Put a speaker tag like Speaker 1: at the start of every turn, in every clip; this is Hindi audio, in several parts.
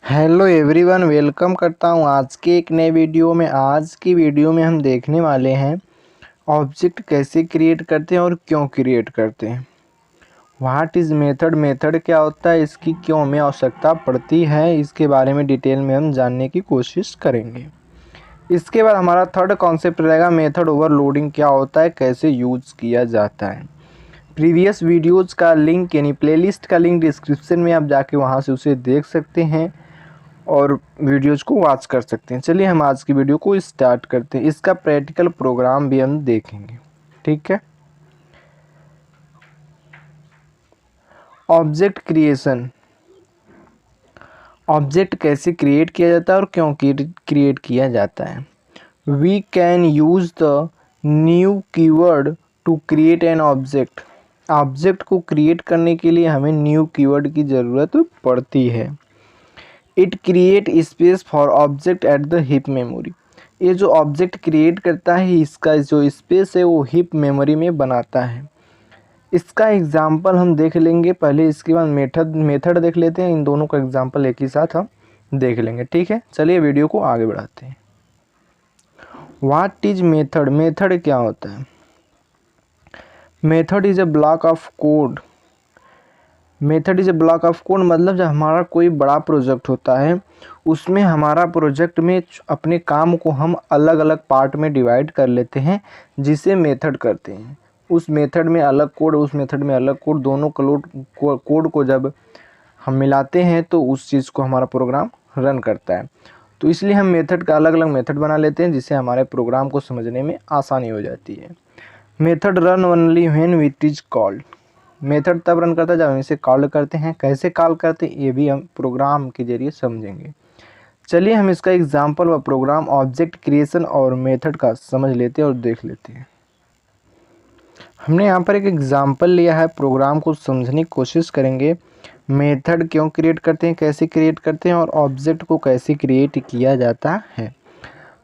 Speaker 1: हेलो एवरीवन, वेलकम करता हूँ आज के एक नए वीडियो में। आज की वीडियो में हम देखने वाले हैं ऑब्जेक्ट कैसे क्रिएट करते हैं और क्यों क्रिएट करते हैं। व्हाट इज़ मेथड, मेथड क्या होता है, इसकी क्यों हमें आवश्यकता पड़ती है, इसके बारे में डिटेल में हम जानने की कोशिश करेंगे। इसके बाद हमारा थर्ड कॉन्सेप्ट रहेगा मेथड ओवरलोडिंग क्या होता है, कैसे यूज़ किया जाता है। प्रीवियस वीडियोज़ का लिंक यानी प्लेलिस्ट का लिंक डिस्क्रिप्शन में आप जाके वहाँ से उसे देख सकते हैं और वीडियोज़ को वॉच कर सकते हैं। चलिए हम आज की वीडियो को स्टार्ट करते हैं। इसका प्रैक्टिकल प्रोग्राम भी हम देखेंगे, ठीक है। ऑब्जेक्ट क्रिएशन, ऑब्जेक्ट कैसे क्रिएट किया जाता है और क्यों क्रिएट किया जाता है। We can use the new keyword to create an object. Object को क्रिएट करने के लिए हमें न्यू कीवर्ड की ज़रूरत पड़ती है। It create space for object at the heap memory. ये जो ऑब्जेक्ट क्रिएट करता है इसका जो स्पेस है वो हीप मेमोरी में बनाता है। इसका एग्जांपल हम देख लेंगे पहले, इसके बाद मेथड देख लेते हैं। इन दोनों का एग्जांपल एक ही साथ हम देख लेंगे, ठीक है। चलिए वीडियो को आगे बढ़ाते हैं। व्हाट इज मेथड, मेथड क्या होता है। Method is a block of code. Method is a block of code मतलब जब हमारा कोई बड़ा प्रोजेक्ट होता है उसमें हमारा प्रोजेक्ट में अपने काम को हम अलग अलग पार्ट में डिवाइड कर लेते हैं जिसे मेथड करते हैं। उस मेथड में अलग कोड, उस मेथड में अलग कोड, दोनों कोड को जब हम मिलाते हैं तो उस चीज़ को हमारा प्रोग्राम रन करता है। तो इसलिए हम मेथड का अलग अलग मेथड बना लेते हैं जिससे हमारे प्रोग्राम को समझने में आसानी हो जाती है। Method run only when it is called. Method तब रन करता है जब हम इसे कॉल करते हैं। कैसे कॉल करते हैं ये भी हम प्रोग्राम के जरिए समझेंगे। चलिए हम इसका एग्जांपल व प्रोग्राम ऑब्जेक्ट क्रिएशन और मेथड का समझ लेते हैं और देख लेते हैं। हमने यहाँ पर एक एग्जांपल लिया है, प्रोग्राम को समझने की कोशिश करेंगे। मेथड क्यों क्रिएट करते हैं, कैसे क्रिएट करते हैं और ऑब्जेक्ट को कैसे क्रिएट किया जाता है।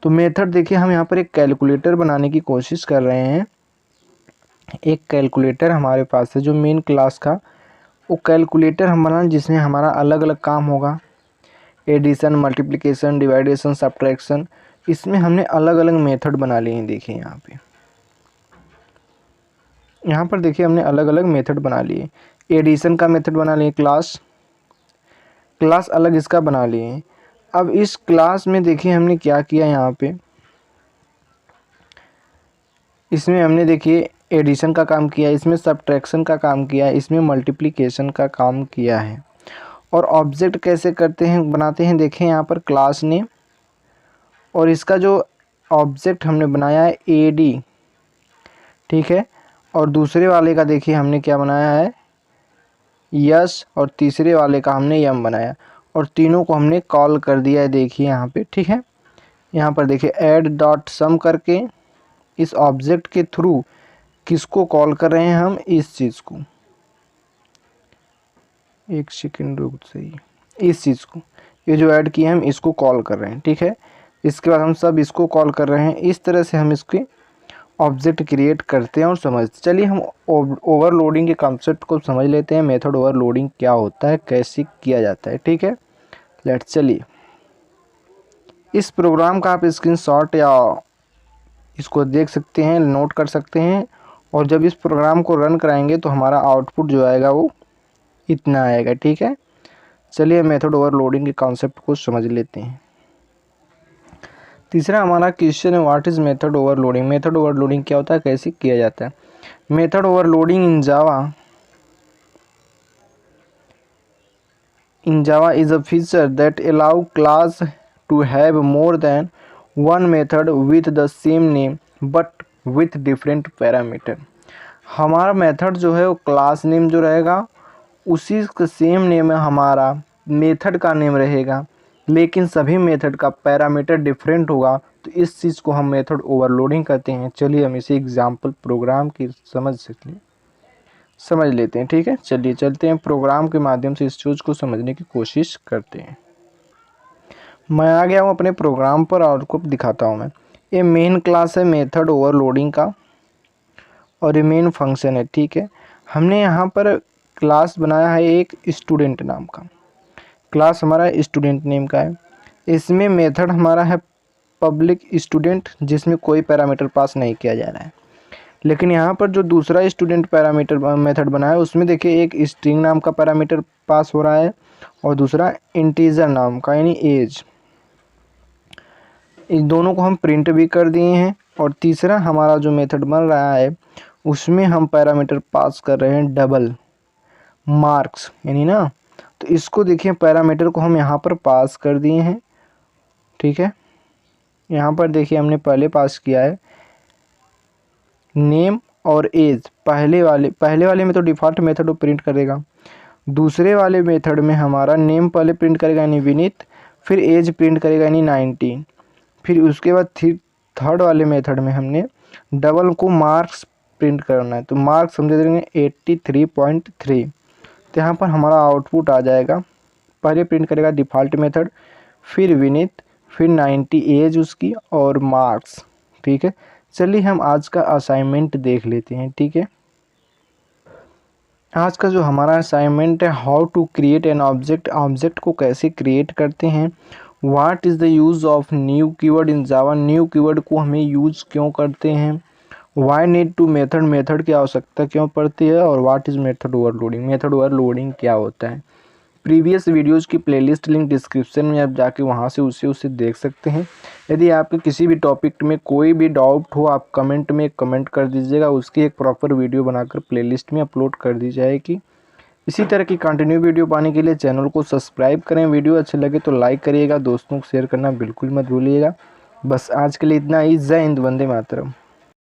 Speaker 1: तो मेथड देखिए, हम यहाँ पर एक कैलकुलेटर बनाने की कोशिश कर रहे हैं। एक कैलकुलेटर हमारे पास है जो मेन क्लास का, वो कैलकुलेटर हम बनाना जिसमें हमारा अलग अलग काम होगा। एडिशन, मल्टीप्लिकेशन, डिवाइडेशन, सब्ट्रैक्शन, इसमें हमने अलग अलग मेथड बना लिए हैं। देखिए यहाँ पर देखिए हमने अलग अलग मेथड बना लिए। एडिशन का मेथड बना लिए, क्लास अलग इसका बना लिए। अब इस क्लास में देखिए हमने क्या किया, यहाँ पे इसमें हमने देखिए एडिशन का काम किया, इसमें सब्ट्रैक्शन का काम किया, इसमें मल्टीप्लिकेशन का काम किया है। और ऑब्जेक्ट कैसे करते हैं, बनाते हैं, देखें यहाँ पर क्लास नेम और इसका जो ऑब्जेक्ट हमने बनाया है एडी, ठीक है। और दूसरे वाले का देखिए हमने क्या बनाया है यस, और तीसरे वाले का हमने यम बनाया और तीनों को हमने कॉल कर दिया है। देखिए यहाँ पे, ठीक है। यहाँ पर देखिए ऐड डॉट सम करके इस ऑब्जेक्ट के थ्रू किसको कॉल कर रहे हैं हम, इस चीज़ को। एक सेकंड रुक सही, इस चीज़ को, ये जो ऐड किए हम इसको कॉल कर रहे हैं, ठीक है। इसके बाद हम सब इसको कॉल कर रहे हैं। इस तरह से हम इसके ऑब्जेक्ट क्रिएट करते हैं और समझते। चलिए हम ओवरलोडिंग के कॉन्सेप्ट को समझ लेते हैं। मेथड ओवरलोडिंग क्या होता है, कैसे किया जाता है, ठीक है। लेट्स चलिए इस प्रोग्राम का आप स्क्रीनशॉट या इसको देख सकते हैं, नोट कर सकते हैं। और जब इस प्रोग्राम को रन कराएंगे तो हमारा आउटपुट जो आएगा वो इतना आएगा, ठीक है। चलिए मेथड ओवरलोडिंग के कॉन्सेप्ट को समझ लेते हैं। तीसरा हमारा क्वेश्चन है what is method overloading. Method overloading क्या होता है, कैसे किया जाता है। Method overloading in Java is a feature that allow class to have more than one method with the same name but with different parameter. हमारा मेथड जो है वो क्लास नेम जो रहेगा उसी का सेम नेम है, हमारा मेथड का नेम रहेगा, लेकिन सभी मेथड का पैरामीटर डिफरेंट होगा। तो इस चीज़ को हम मेथड ओवरलोडिंग कहते हैं। चलिए हम इसे एग्जांपल प्रोग्राम की समझ लेते हैं, ठीक है। चलिए चलते हैं प्रोग्राम के माध्यम से इस चीज़ को समझने की कोशिश करते हैं। मैं आ गया हूँ अपने प्रोग्राम पर और आपको दिखाता हूँ। मैं ये मेन क्लास है मेथड ओवरलोडिंग का और ये मेन फंक्शन है, ठीक है। हमने यहाँ पर क्लास बनाया है एक स्टूडेंट नाम का। क्लास हमारा स्टूडेंट नेम का है। इसमें मेथड हमारा है पब्लिक स्टूडेंट, जिसमें कोई पैरामीटर पास नहीं किया जा रहा है। लेकिन यहाँ पर जो दूसरा स्टूडेंट पैरामीटर मेथड बना है उसमें देखिए एक स्ट्रिंग नाम का पैरामीटर पास हो रहा है और दूसरा इंटीजर नाम का यानी एज। इन दोनों को हम प्रिंट भी कर दिए हैं। और तीसरा हमारा जो मेथड बन रहा है उसमें हम पैरामीटर पास कर रहे हैं डबल मार्क्स यानी ना। तो इसको देखिए पैरामीटर को हम यहाँ पर पास कर दिए हैं, ठीक है। यहाँ पर देखिए हमने पहले पास किया है नेम और एज। पहले वाले में तो डिफ़ॉल्ट मेथड वो प्रिंट करेगा। दूसरे वाले मेथड में हमारा नेम पहले प्रिंट करेगा यानी विनीत, फिर एज प्रिंट करेगा यानी 19। फिर उसके बाद थर्ड वाले मेथड में हमने डबल को मार्क्स प्रिंट करना है। तो मार्क्स हम दे देंगे 83.3। तो यहाँ पर हमारा आउटपुट आ जाएगा। पहले प्रिंट करेगा डिफ़ॉल्ट मेथड, फिर विनीत, फिर 90 एज उसकी और मार्क्स, ठीक है। चलिए हम आज का असाइनमेंट देख लेते हैं, ठीक है। आज का जो हमारा असाइनमेंट है how to create an object. Object को कैसे क्रिएट करते हैं। What is the use of new keyword in Java. New keyword को हमें यूज़ क्यों करते हैं। Why need to method. Method की आवश्यकता क्यों पड़ती है। और what is method overloading. Method overloading क्या होता है। प्रीवियस वीडियोज़ की प्लेलिस्ट लिंक डिस्क्रिप्शन में आप जाके वहाँ से उसे देख सकते हैं। यदि आपके किसी भी टॉपिक में कोई भी डाउट हो आप कमेंट में कमेंट कर दीजिएगा, उसकी एक प्रॉपर वीडियो बनाकर प्लेलिस्ट में अपलोड कर दी जाएगी। इसी तरह की कंटिन्यू वीडियो पाने के लिए चैनल को सब्सक्राइब करें। वीडियो अच्छे लगे तो लाइक करिएगा, दोस्तों को शेयर करना बिल्कुल मत भूलिएगा। बस आज के लिए इतना ही। जय हिंद, वंदे मातरम।